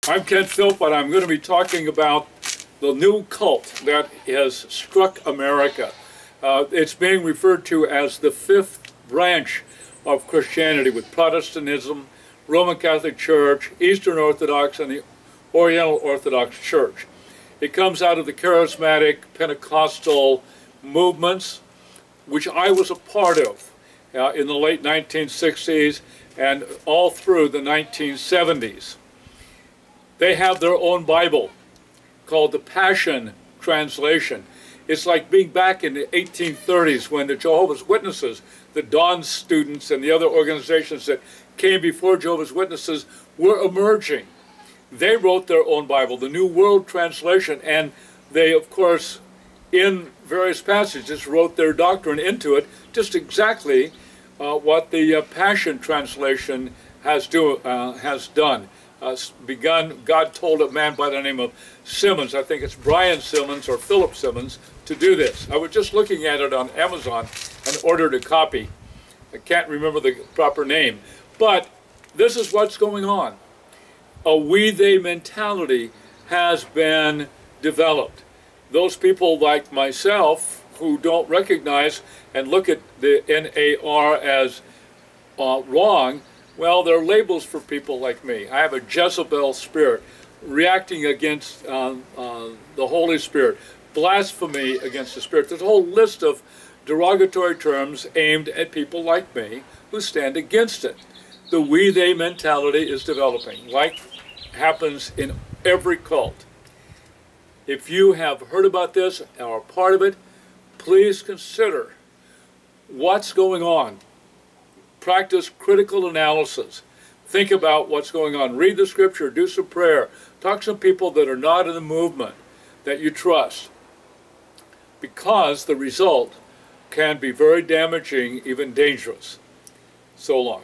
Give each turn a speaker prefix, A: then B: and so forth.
A: I'm Ken Philp, and I'm going to be talking about the new cult that has struck America. It's being referred to as the fifth branch of Christianity, with Protestantism, Roman Catholic Church, Eastern Orthodox, and the Oriental Orthodox Church. It comes out of the charismatic Pentecostal movements, which I was a part of in the late 1960s and all through the 1970s. They have their own Bible called the Passion Translation. It's like being back in the 1830s when the Jehovah's Witnesses, the Dawn students, and the other organizations that came before Jehovah's Witnesses were emerging. They wrote their own Bible, the New World Translation, and they, of course, in various passages, wrote their doctrine into it, just exactly what the Passion Translation has done. Begun, God told a man by the name of Simmons, I think it's Brian Simmons or Philip Simmons, to do this. I was just looking at it on Amazon and ordered a copy. I can't remember the proper name, but this is what's going on. A we-they mentality has been developed. Those people like myself who don't recognize and look at the NAR as wrong, well, they're labels for people like me. I have a Jezebel spirit, reacting against the Holy Spirit, blasphemy against the Spirit. There's a whole list of derogatory terms aimed at people like me who stand against it. The we-they mentality is developing, like happens in every cult. If you have heard about this or are part of it, please consider what's going on. Practice critical analysis. Think about what's going on. Read the scripture, do some prayer. Talk to some people that are not in the movement that you trust, because the result can be very damaging, even dangerous. So long.